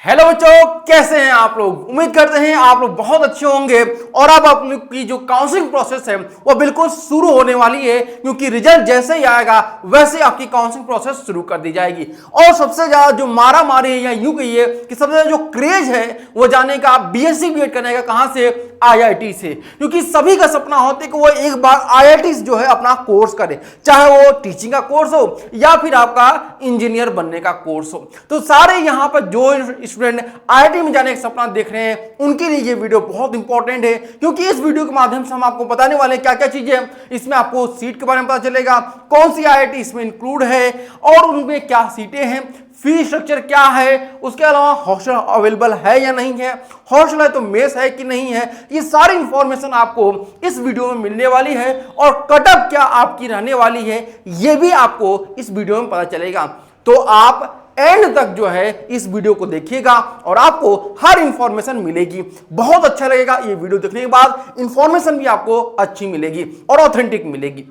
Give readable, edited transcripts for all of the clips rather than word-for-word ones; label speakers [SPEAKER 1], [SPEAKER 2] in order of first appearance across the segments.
[SPEAKER 1] Hello बच्चों, कैसे हैं आप लोग। उम्मीद करते हैं आप लोग बहुत अच्छे होंगे। और अब आप लोग की जो काउंसलिंग प्रोसेस है वो बिल्कुल शुरू होने वाली है, क्योंकि रिजल्ट जैसे ही आएगा वैसे आपकी काउंसलिंग प्रोसेस शुरू कर दी जाएगी। और सबसे ज्यादा जो मारा मारी है या यूं कहिए कि सबसे ज्यादा जो क्रेज है वो जाने का बीएससी बीएड करने का कहां से, आईआईटी से। क्योंकि सभी का सपना होता है कि वो एक बार आईआईटी जो है अपना कोर्स करे, चाहे वो टीचिंग का कोर्स हो या फिर आपका इंजीनियर बनने का कोर्स हो। तो सारे यहां पर जो स्टूडेंट आईआईटी में जाने का सपना देख रहे हैं उनके लिए ये वीडियो बहुत इंपॉर्टेंट है, क्योंकि इस वीडियो के माध्यम से हम आपको बताने वाले हैं क्या क्या चीजें इसमें आपको सीट के बारे में पता चलेगा, कौन सी आईआईटी इसमें इंक्लूड है और उनमें क्या सीटें हैं, फी स्ट्रक्चर क्या है, उसके अलावा हॉस्टल अवेलेबल है या नहीं है, हॉस्टल है तो मेस है कि नहीं है। ये सारी इंफॉर्मेशन आपको इस वीडियो में मिलने वाली है और कटअप क्या आपकी रहने वाली है ये भी आपको इस वीडियो में पता चलेगा। तो आप एंड तक जो है इस वीडियो को देखिएगा और आपको हर इंफॉर्मेशन मिलेगी। बहुत अच्छा लगेगा ये वीडियो देखने के बाद, इंफॉर्मेशन भी आपको अच्छी मिलेगी और ऑथेंटिक मिलेगी।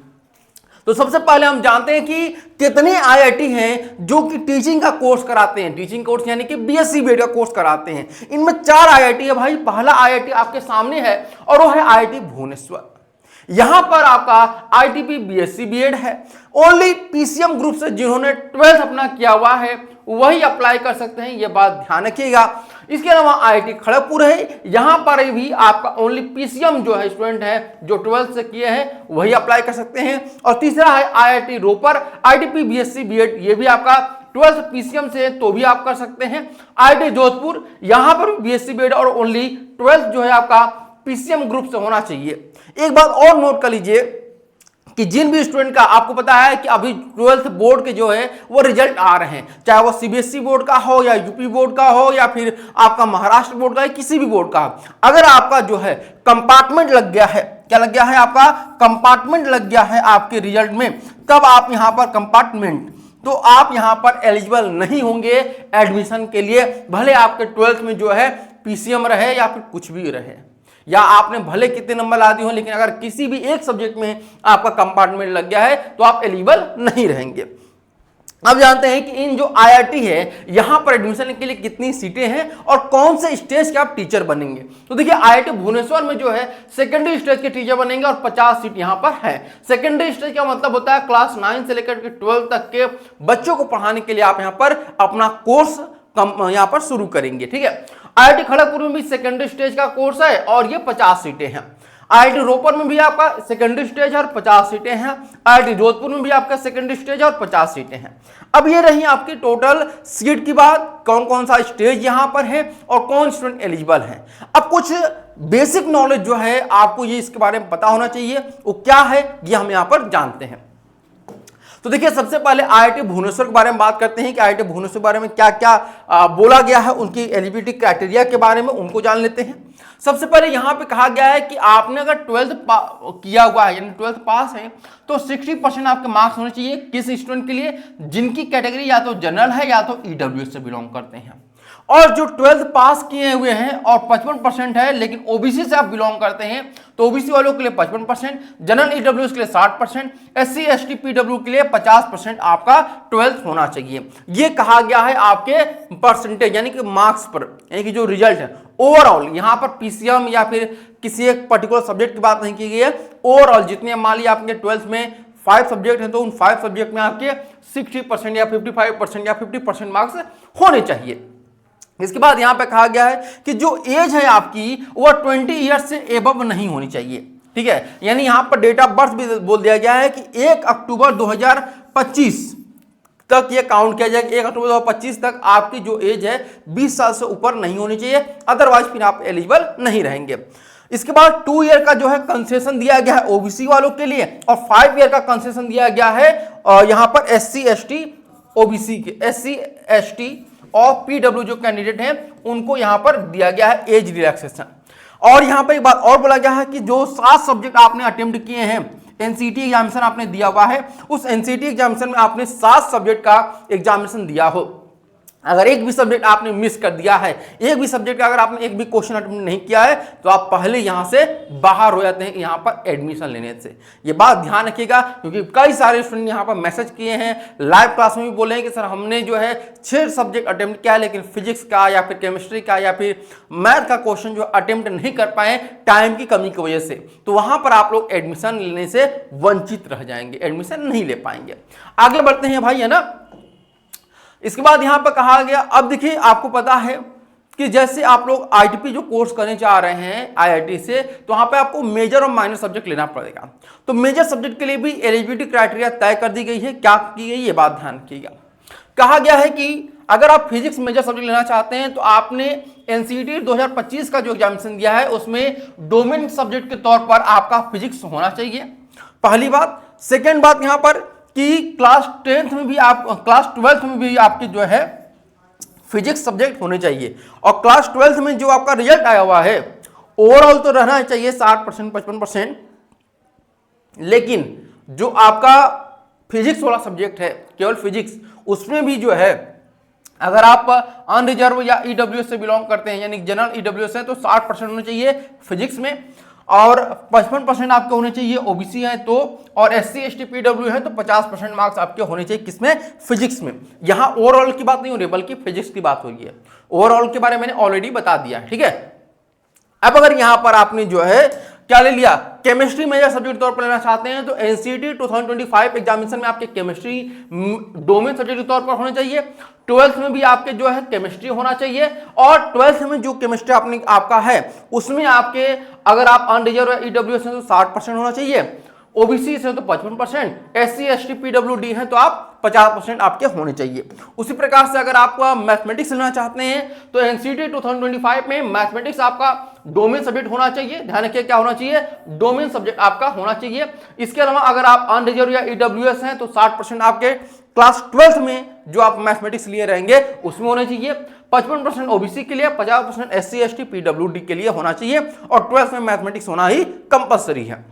[SPEAKER 1] तो सबसे पहले हम जानते हैं कि कितने आईआईटी हैं जो कि टीचिंग का कोर्स कराते हैं, टीचिंग कोर्स यानी कि बीएससी बीएड का कोर्स कराते हैं। इनमें 4 आईआईटी है भाई। पहला आईआईटी आपके सामने है और वो है आईआईटी भुवनेश्वर। यहां पर आपका आईटीपी बीएससी बीएड है। ओनली पीसीएम ग्रुप से जिन्होंने 12th अपना किया हुआ है वही अप्लाई कर सकते हैं, यह बात ध्यान रखिएगा। इसके अलावा आईआईटी खड़गपुर है, यहां पर भी आपका ओनली पीसीएम जो है स्टूडेंट है जो 12th से किए हैं वही अप्लाई कर सकते हैं। और तीसरा है IIT Ropar, ITP BSc BEd, ये भी आपका 12th पीसीएम से तो भी आप कर सकते हैं। आईआईटी जोधपुर, यहां पर बीएससी बीएड और ओनली 12th जो है आपका पीसीएम ग्रुप से होना चाहिए। एक बात और नोट कर लीजिए कि जिन भी स्टूडेंट का आपको पता है कि अभी 12th बोर्ड के जो है वो रिजल्ट आ रहे हैं, चाहे वो सीबीएसई बोर्ड का हो या यूपी बोर्ड का हो या फिर आपका महाराष्ट्र बोर्ड का है, किसी भी बोर्ड का। अगर आपका जो है कंपार्टमेंट लग गया है, क्या लग गया है, आपका कंपार्टमेंट लग गया है आपके रिजल्ट में, तब आप यहां पर कंपार्टमेंट, तो आप यहां पर एलिजिबल नहीं होंगे एडमिशन के लिए, भले आपके 12th में जो है पीसीएम रहे या फिर कुछ भी रहे, या आपने भले कितने नंबर ला दिए हो, लेकिन अगर किसी भी एक सब्जेक्ट में आपका कंपार्टमेंट लग गया है तो आप एलिजिबल नहीं रहेंगे। अब जानते हैं कि इन जो आईआईटी है यहां पर एडमिशन के लिए कितनी सीटें हैं और कौन से स्टेज के आप टीचर बनेंगे। तो देखिए आईआईटी भुवनेश्वर में जो है सेकेंडरी स्टेज के टीचर बनेंगे और 50 सीट यहां पर है। सेकेंडरी स्टेज का मतलब होता है क्लास 9 से लेकर के 12 तक के बच्चों को पढ़ाने के लिए आप यहां पर अपना कोर्स यहां पर शुरू करेंगे, ठीक है। आईआईटी खड़गपुर में भी सेकेंडरी स्टेज का कोर्स है और ये 50 सीटें हैं। आईआईटी रोपर में भी आपका सेकेंडरी स्टेज है और 50 सीटें हैं। आईआईटी जोधपुर में भी आपका सेकेंडरी स्टेज और 50 सीटें हैं। अब ये रही आपकी टोटल सीट की बात, कौन कौन सा स्टेज यहां पर है और कौन स्टूडेंट एलिजिबल है। अब कुछ बेसिक नॉलेज जो है आपको ये इसके बारे में पता होना चाहिए, वो क्या है ये हम यहां पर जानते हैं। तो देखिए सबसे पहले आईआईटी भुवनेश्वर के बारे में बात करते हैं कि आईआईटी भुवनेश्वर के बारे में क्या क्या बोला गया है, उनकी एलिजिबिलिटी क्राइटेरिया के बारे में उनको जान लेते हैं। सबसे पहले यहां पे कहा गया है कि आपने अगर 12th किया हुआ है यानी 12th पास है तो 60% आपके मार्क्स होने चाहिए। किस स्टूडेंट के लिए, जिनकी कैटेगरी या तो जनरल है या तो ईडब्ल्यूएस से बिलोंग करते हैं। और जो 12th पास किए हुए हैं और 55% है लेकिन ओबीसी से आप बिलोंग करते हैं तो ओबीसी वालों के लिए 55%, जनरल ईडब्ल्यूएस के लिए 60%, एससी एसटी पीडब्ल्यू के लिए 50% आपका 12th होना चाहिए। ये कहा गया है आपके परसेंटेज यानी कि मार्क्स पर, यानी कि जो रिजल्ट है ओवरऑल। यहां पर पीसीएम या फिर किसी एक पर्टिकुलर सब्जेक्ट की बात नहीं की गई है, ओवरऑल जितने मान लिया आपके 12th में 5 सब्जेक्ट हैं तो उन 5 सब्जेक्ट में आपके 60% या 55% या 50% मार्क्स होने चाहिए। इसके बाद यहां पे कहा गया है कि जो एज है आपकी वह 20 ईयर्स से एबव नहीं होनी चाहिए, ठीक है। यानी यहां पर डेट ऑफ बर्थ भी बोल दिया गया है कि 1 अक्टूबर 2025 तक ये काउंट किया जाएगा। 1 अक्टूबर 2025 तक आपकी जो एज है 20 साल से ऊपर नहीं होनी चाहिए, अदरवाइज फिर आप एलिजिबल नहीं रहेंगे। इसके बाद 2 ईयर का जो है कंसेशन दिया गया है ओबीसी वालों के लिए और 5 ईयर का कंसेशन दिया गया है यहां पर एससी एसटी ओबीसी के, एससी एसटी और पीडब्ल्यू जो कैंडिडेट हैं उनको यहां पर दिया गया है एज रिलैक्सेशन। और यहां पर एक बात और बोला गया है कि जो 7 सब्जेक्ट आपने अटेम्प्ट किए हैं, एनसीटी एग्जामिनेशन आपने दिया हुआ है, उस एनसीटी एग्जामिनेशन में आपने 7 सब्जेक्ट का एग्जामिनेशन दिया हो, अगर एक भी सब्जेक्ट आपने मिस कर दिया है, एक भी सब्जेक्ट का अगर आपने एक भी क्वेश्चन अटेम्प्ट नहीं किया है, तो आप पहले यहां से बाहर हो जाते हैं यहां पर एडमिशन लेने से। ये बात ध्यान रखिएगा, क्योंकि कई सारे स्टूडेंट यहां पर मैसेज किए हैं, लाइव क्लास में भी बोले हैं कि सर हमने जो है 6 सब्जेक्ट अटेम्प्ट किया है, लेकिन फिजिक्स का या फिर केमिस्ट्री का या फिर मैथ का क्वेश्चन जो अटेम्प्ट नहीं कर पाए टाइम की कमी की वजह से। तो वहां पर आप लोग एडमिशन लेने से वंचित रह जाएंगे, एडमिशन नहीं ले पाएंगे। आगे बढ़ते हैं भाई, है ना। इसके बाद यहां पर कहा गया, अब देखिए आपको पता है कि जैसे आप लोग आईटीपी जो कोर्स करने चाह रहे हैं आईआईटी से, तो वहां पे आपको मेजर और माइनर सब्जेक्ट लेना पड़ेगा। तो मेजर सब्जेक्ट के लिए भी एलिजिबिलिटी क्राइटेरिया तय कर दी गई है। क्या की गई, ये बात ध्यान रखिएगा। कहा गया है कि अगर आप फिजिक्स मेजर सब्जेक्ट लेना चाहते हैं तो आपने एनसीईटी 2025 का जो एग्जामिनेशन दिया है उसमें डोमेन सब्जेक्ट के तौर पर आपका फिजिक्स होना चाहिए, पहली बात। सेकेंड बात यहां पर कि क्लास 10th में भी आप, क्लास 12th में भी आपकी जो है फिजिक्स सब्जेक्ट होने चाहिए। और क्लास 12th में जो आपका रिजल्ट आया हुआ है ओवरऑल तो रहना चाहिए 60% 55%, लेकिन जो आपका फिजिक्स वाला सब्जेक्ट है, केवल फिजिक्स, उसमें भी जो है अगर आप अनरिजर्व या ईडब्ल्यूएस से बिलोंग करते हैं, यानी जनरल ईडब्ल्यूएस है, तो 60% होने चाहिए फिजिक्स में, और 55% आपके होने चाहिए ओबीसी है तो, और एससी एसटी पीडब्ल्यू है तो 50% मार्क्स आपके होने चाहिए किसमें, फिजिक्स में। यहां ओवरऑल की बात नहीं हो रही बल्कि फिजिक्स की बात हो रही है। ओवरऑल के बारे में मैंने ऑलरेडी बता दिया है, ठीक है। अब अगर यहां पर आपने जो है क्या ले लिया, केमिस्ट्री मेजर सब्जेक्ट तौर पर लेना चाहते हैं, तो एनसीईटी 2025 एग्जामिनेशन में आपके केमिस्ट्री डोमेन सब्जेक्ट के तौर पर होने चाहिए। 12th में भी आपके जो है केमिस्ट्री होना चाहिए, और 12th में जो केमिस्ट्री आपका है उसमें आपके अगर आप अनरिजर्व ईडब्ल्यूएस हैं तो 60% होना चाहिए, ओबीसी से तो 55%, एससी एसटी पीडब्ल्यूडी है तो आप 50% आपके होने चाहिए। उसी प्रकार से अगर आप मैथमेटिक्स लेना चाहते हैं तो एनसीईटी 2025 में मैथमेटिक्स आपका डोमेन सब्जेक्ट होना चाहिए। ध्यान रखिए क्या होना चाहिए, डोमेन सब्जेक्ट आपका होना चाहिए। इसके अलावा अगर आप अनरिजर्व या ईडब्ल्यूएस हैं तो 60% आपके क्लास 12th में जो आप मैथमेटिक्स लिए रहेंगे उसमें होने चाहिए, 55% ओबीसी के लिए, 50% एससी एसटी पीडब्ल्यूडी के लिए होना चाहिए, और 12th में मैथमेटिक्स होना ही कंपलसरी है।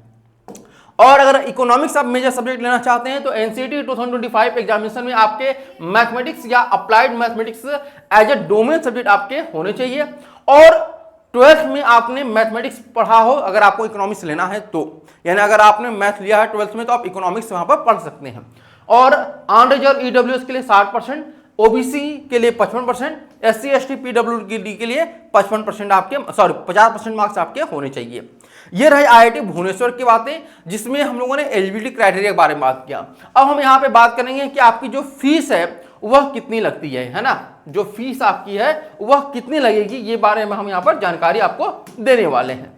[SPEAKER 1] और अगर इकोनॉमिक्स आप मेजर सब्जेक्ट लेना चाहते हैं तो एनसीईटी 2025 एग्जामिनेशन में आपके मैथमेटिक्स या applied mathematics as a domain subject आपके होने चाहिए, और 12th में आपने मैथमेटिक्स पढ़ा हो अगर आपको इकोनॉमिक्स लेना है तो, यानी अगर आपने मैथ लिया है 12th में तो आप इकोनॉमिक्स वहां पर पढ़ सकते हैं। और अनरिजर्व ईडब्ल्यूएस के लिए 60%, ओबीसी के लिए 55%, एससी एसटी पीडब्ल्यूडी के लिए 55% आपके 50% मार्क्स आपके होने चाहिए। ये रहे आईआईटी भुवनेश्वर की बातें, जिसमें हम लोगों ने एलिजिबिलिटी क्राइटेरिया के बारे में बात किया। अब हम यहाँ पे बात करेंगे कि आपकी जो फीस है वह कितनी लगती है ना, जो फीस आपकी है वह कितनी लगेगी, ये बारे में हम यहाँ पर जानकारी आपको देने वाले हैं।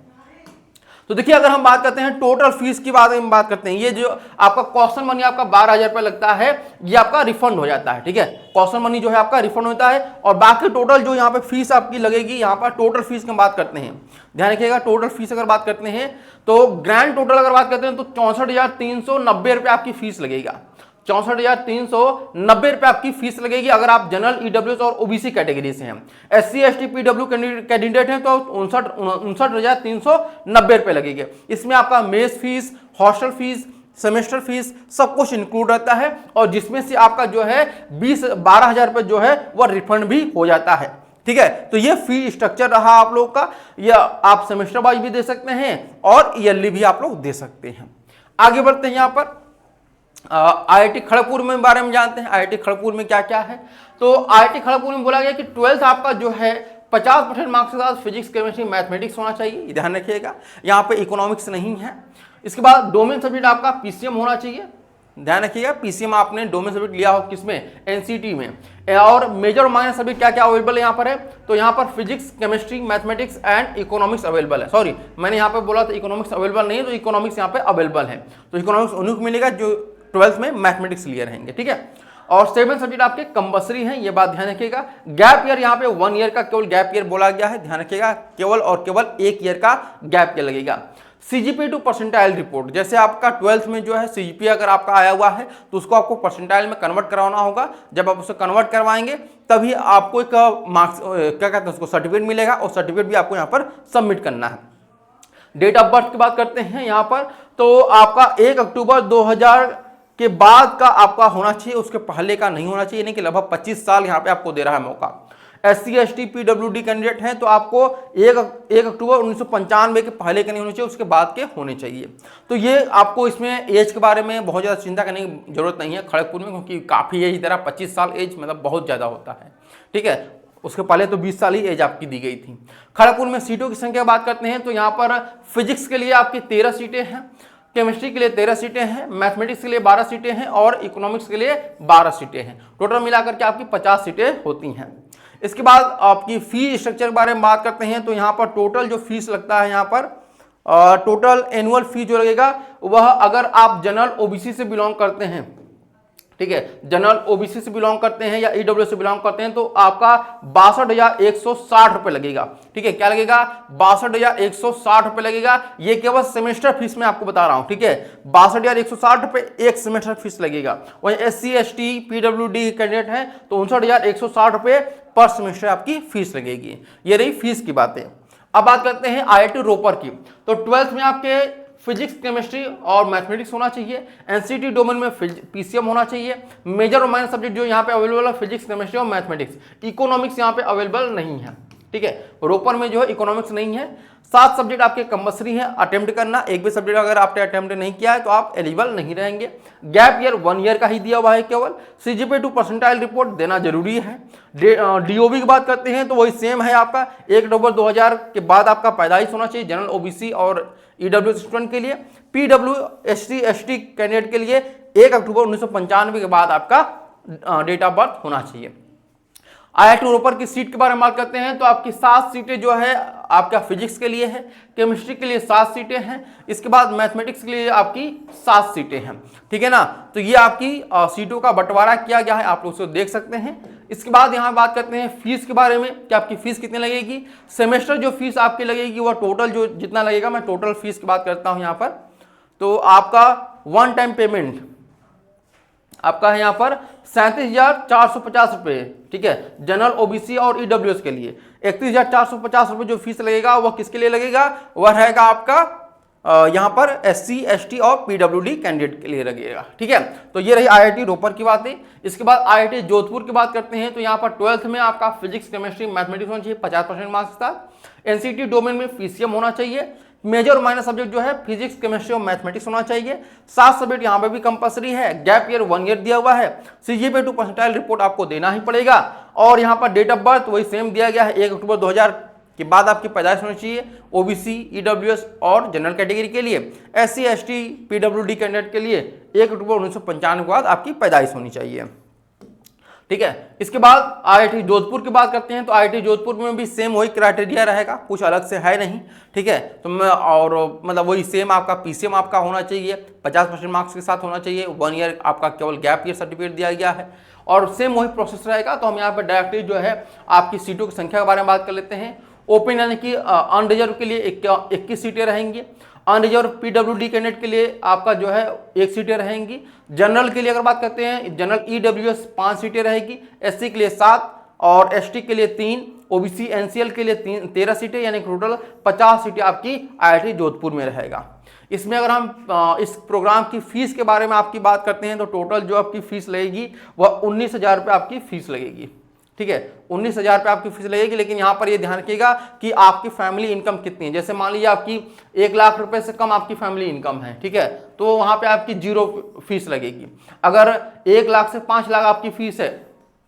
[SPEAKER 1] तो देखिए अगर हम बात करते हैं टोटल फीस की बात में बात करते हैं, ये जो आपका कॉस्टल मनी आपका 12,000 रुपये लगता है, ये आपका रिफंड हो जाता है, ठीक है। कॉस्टल मनी जो है आपका रिफंड होता है, और बाकी टोटल जो यहाँ पे फीस आपकी लगेगी, यहाँ पर टोटल फीस की हम बात करते हैं, ध्यान रखिएगा। टोटल फीस अगर बात करते हैं तो ग्रैंड टोटल अगर बात करते हैं तो 64,390 रुपये आपकी फीस लगेगा, 64,390 रुपये आपकी फीस लगेगी अगर आप जनरल ईडब्ल्यूएस और ओबीसी कैटेगरी से हैं। एससी एसटी पीडब्ल्यू कैंडिडेट हैं तो 59,390 रुपये लगेंगे। इसमें आपका mess fees, hostel fees, semester fees सब कुछ इंक्लूड रहता है, और जिसमें से आपका जो है 12,000 रुपये जो है वह रिफंड भी हो जाता है, ठीक है। तो ये फी स्ट्रक्चर रहा आप लोग का, या आप सेमेस्टर वाइज भी दे सकते हैं और ईयरली भी आप लोग दे सकते हैं। आगे बढ़ते हैं यहाँ पर आईआईटी खड़गपुर में बारे में जानते हैं। आईआईटी खड़गपुर में क्या क्या है, तो आईआईटी खड़गपुर में बोला गया कि 12th आपका जो है 50% मार्क्स के साथ फिजिक्स केमिस्ट्री मैथमेटिक्स होना चाहिए, ध्यान रखिएगा। यहाँ पे इकोनॉमिक्स नहीं है। इसके बाद डोमेन सब्जेक्ट आपका पीसीएम होना चाहिए, ध्यान रखिएगा। पीसीएम आपने डोमेन सब्जेक्ट लिया हो किसमें, एनसीटी में। और मेजर और माइनर सब्जेक्ट क्या क्या अवेलेबल है यहाँ पर है, तो यहाँ पर physics chemistry mathematics and economics available है। सॉरी मैंने यहाँ पे बोला था इकोनॉमिक्स अवेलेबल नहीं है, तो इकोनॉमिक्स यहाँ पे अवेलेबल है। तो इकोनॉमिक्स उन्हीं को मिलेगा जो 12th में मैथमेटिक्स लिए रहेंगे, ठीक है। और 7 सब्जेक्ट आपके कंपल्सरी हैं, ये बात ध्यान रखिएगा। गैप ईयर यहाँ पे 1 ईयर का केवल गैप ईयर बोला गया है, ध्यान रखिएगा। केवल और केवल 1 ईयर का गैप ईयर लगेगा। सीजीपी टू परसेंटाइल रिपोर्ट, जैसे आपका 12th में जो है सीजीपी अगर आपका आया हुआ है तो उसको आपको परसेंटाइल में कन्वर्ट करवाना होगा। जब आप उसे कन्वर्ट करवाएंगे तभी आपको एक मार्क्स क्या कहते हैं उसको सर्टिफिकेट मिलेगा, और सर्टिफिकेट भी आपको यहाँ पर सबमिट करना है। डेट ऑफ बर्थ की बात करते हैं यहाँ पर, तो आपका 1 अक्टूबर के बाद का आपका होना चाहिए, उसके पहले का नहीं होना चाहिए, यानी कि लगभग 25 साल यहाँ पे आपको दे रहा है मौका। SC ST PWD कैंडिडेट हैं तो आपको 1 अक्टूबर 1995 के पहले के नहीं होने चाहिए, उसके बाद के होने चाहिए। तो ये आपको इसमें एज के बारे में बहुत ज़्यादा चिंता करने की जरूरत नहीं है खड़गपुर में, क्योंकि काफ़ी एज दे रहा, 25 साल एज मतलब बहुत ज़्यादा होता है, ठीक है। उसके पहले तो 20 साल ही एज आपकी दी गई थी। खड़गपुर में सीटों की संख्या बात करते हैं तो यहाँ पर फिजिक्स के लिए आपकी 13 सीटें हैं, केमिस्ट्री के लिए 13 सीटें हैं, मैथमेटिक्स के लिए 12 सीटें हैं और इकोनॉमिक्स के लिए 12 सीटें हैं। टोटल मिलाकर के आपकी 50 सीटें होती हैं। इसके बाद आपकी फी स्ट्रक्चर के बारे में बात करते हैं तो यहाँ पर टोटल जो फीस लगता है, यहाँ पर टोटल एनुअल फी जो लगेगा वह, अगर आप जनरल ओबीसी से बिलोंग करते हैं, ठीक है, जनरल ओबीसी से बिलोंग करते हैं या ईडब्ल्यू से बिलोंग करते हैं तो आपका 62,160 रुपए लगेगा, ठीक है। क्या लगेगा? 62,160 रुपए लगेगा। ये केवल सेमेस्टर फीस में आपको बता रहा हूं, ठीक है। 62,160 रुपए एक सेमेस्टर फीस लगेगा। वहीं SC ST PWD कैंडिडेट हैं तो 59,160 रुपए पर सेमेस्टर आपकी फीस लगेगी। ये रही फीस की बातें। अब बात करते हैं IIT रोपर की। तो 12th में आपके फिजिक्स, केमिस्ट्री और मैथमेटिक्स होना चाहिए। एनसीटी डोमेन में PCM होना चाहिए। मेजर और माइनर सब्जेक्ट जो यहाँ पे अवेलेबल है फिजिक्स, केमिस्ट्री और मैथमेटिक्स। इकोनॉमिक्स यहाँ पे अवेलेबल नहीं है, ठीक है। रोपर में जो है इकोनॉमिक्स नहीं है। 7 सब्जेक्ट आपके कंपल्सरी है अटेम्प्ट करना। एक भी सब्जेक्ट अगर आपने अटेम्प्ट नहीं किया है तो आप एलिजिबल नहीं रहेंगे। गैप ईयर 1 ईयर का ही दिया हुआ है केवल। CGPA 2 परसेंटाइल रिपोर्ट देना जरूरी है। DOB की बात करते हैं तो वही सेम है आपका। 1 अक्टूबर 2000 के बाद आपका पैदाइश होना चाहिए जनरल OBC और EWS स्टूडेंट के लिए। PW SC ST कैंडिडेट के लिए 1 अक्टूबर 1995 के बाद आपका डेट ऑफ बर्थ होना चाहिए। IIT रोपर की सीट के बारे में बात करते हैं तो आपकी 7 सीटें जो है आपका फिजिक्स के लिए है, केमिस्ट्री के लिए 7 सीटें हैं, इसके बाद मैथमेटिक्स के लिए आपकी 7 सीटें हैं, ठीक है ना। तो ये आपकी सीटों का बंटवारा किया गया है, आप लोग उसको देख सकते हैं। इसके बाद यहाँ बात करते हैं फीस के बारे में कि आपकी फीस कितनी लगेगी। सेमेस्टर जो फीस आपकी लगेगी वह टोटल जो जितना लगेगा, मैं टोटल फीस की बात करता हूँ यहाँ पर। तो आपका 1 टाइम पेमेंट आपका है यहाँ पर 37,450 रुपये, ठीक है, जनरल OBC और EWS के लिए। 31,450 रुपये जो फीस लगेगा वह किसके लिए लगेगा? वह रहेगा आपका यहाँ पर SC ST और PWD कैंडिडेट के लिए लगेगा, ठीक है। तो ये रही IIT रोपर की बातें। इसके बाद IIT जोधपुर की बात करते हैं तो यहाँ पर 12th में आपका फिजिक्स, केमिस्ट्री, मैथमेटिक्स होना चाहिए 50% मार्क्स के साथ। NCT डोमेन में PCM होना चाहिए। मेजर और माइनर सब्जेक्ट जो है फिजिक्स, केमिस्ट्री और मैथमेटिक्स होना चाहिए। 7 सब्जेक्ट यहाँ पे भी कंपल्सरी है। गैप ईयर 1 ईयर दिया हुआ है। CGPA 2 परसेंटाइल रिपोर्ट आपको देना ही पड़ेगा। और यहाँ पर डेट ऑफ बर्थ वही सेम दिया गया है, 1 अक्टूबर 2000 के बाद आपकी पैदाइश होनी चाहिए। OBC, EWS और जनरल कैटेगरी के लिए। SC ST PWD कैंडिडेट के लिए 1 अक्टूबर 1995 के बाद आपकी पैदाइश होनी चाहिए, ठीक है। इसके बाद IIT जोधपुर की बात करते हैं तो IIT जोधपुर में भी सेम वही क्राइटेरिया रहेगा, कुछ अलग से है नहीं, ठीक है। तो मैं और मतलब वही सेम आपका PCM आपका होना चाहिए, 50% मार्क्स के साथ होना चाहिए। 1 ईयर आपका केवल गैप ईयर सर्टिफिकेट दिया गया है और सेम वही प्रोसेस रहेगा। तो हम यहाँ पर डायरेक्टली जो है आपकी सीटों की संख्या के बारे में बात कर लेते हैं। ओपन यानी कि अनरिजर्व के लिए 21 सीटें रहेंगी। अनरिजर्व PWD कैंडिडेट के लिए आपका जो है 1 सीटें रहेंगी। जनरल के लिए अगर बात करते हैं, जनरल EWS 5 सीटें रहेगी। SC के लिए 7 और ST के लिए 3, OBC NCL के लिए 13 सीटें, यानी टोटल 50 सीटें आपकी IIT जोधपुर में रहेगा। इसमें अगर हम इस प्रोग्राम की फीस के बारे में आपकी बात करते हैं तो टोटल जो आपकी फीस लगेगी वह 19,000 रुपये आपकी फीस लगेगी, ठीक है। 19,000 रुपये आपकी फीस लगेगी। लेकिन यहाँ पर ये ध्यान रखिएगा कि आपकी फैमिली इनकम कितनी है। जैसे मान लीजिए आपकी 1 लाख रुपए से कम आपकी फैमिली इनकम है, ठीक है, तो वहाँ पे आपकी 0 फीस लगेगी। अगर 1 लाख से 5 लाख आपकी फीस है,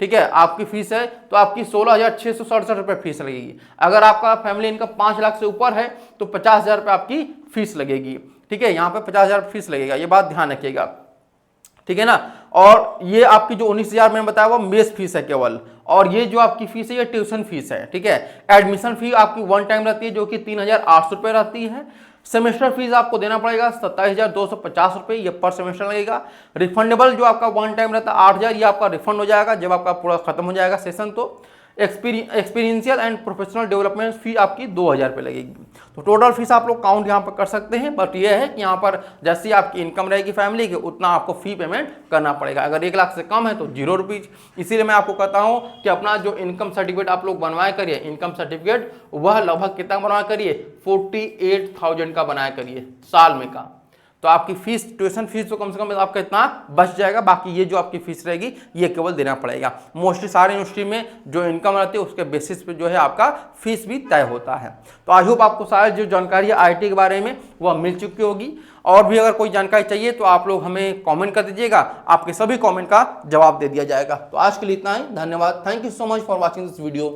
[SPEAKER 1] ठीक है, आपकी फीस है तो आपकी 16,667 रुपये फीस लगेगी। अगर आपका फैमिली इनकम 5 लाख से ऊपर है तो 50,000 रुपये आपकी फीस लगेगी, ठीक है। यहाँ पे 50,000 फीस लगेगा, ये बात ध्यान रखिएगा, ठीक है ना। और ये आपकी जो 19,000 मैंने बताया वो मेस फीस है केवल, और ये जो आपकी फीस है ये ट्यूशन फीस है, ठीक है। एडमिशन फी आपकी 1 टाइम रहती है जो कि 3,800 रुपये रहती है। सेमेस्टर फीस आपको देना पड़ेगा 27,250 रुपये, ये पर सेमेस्टर लगेगा। रिफंडेबल जो आपका 1 टाइम रहता है 8,000, ये आपका रिफंड हो जाएगा जब आपका पूरा खत्म हो जाएगा सेशन। तो एक्सपीरियंशियल एंड प्रोफेशनल डेवलपमेंट फी आपकी 2,000 रुपये लगेगी। तो टोटल फीस आप लोग काउंट यहाँ पर कर सकते हैं, बट ये है कि यहाँ पर जैसी आपकी इनकम रहेगी फैमिली की उतना आपको फी पेमेंट करना पड़ेगा। अगर 1 लाख से कम है तो 0 रुपीज़। इसीलिए मैं आपको कहता हूँ कि अपना जो इनकम सर्टिफिकेट आप लोग बनवाया करिए, इनकम सर्टिफिकेट वह लगभग कितना बनवाया करिए, 48,000 का बनाया करिए साल में का। तो आपकी फीस, ट्यूशन फीस तो कम से कम आपका इतना बच जाएगा, बाकी ये जो आपकी फीस रहेगी ये केवल देना पड़ेगा। मोस्टली सारे यूनिवर्सिटी में जो इनकम रहती है उसके बेसिस पे जो है आपका फीस भी तय होता है। तो आई होप आपको सारी जो जानकारी है आईआईटी के बारे में वह मिल चुकी होगी। और भी अगर कोई जानकारी चाहिए तो आप लोग हमें कमेंट कर दीजिएगा, आपके सभी कमेंट का जवाब दे दिया जाएगा। तो आज के लिए इतना ही, धन्यवाद। Thank you so much for watching this video.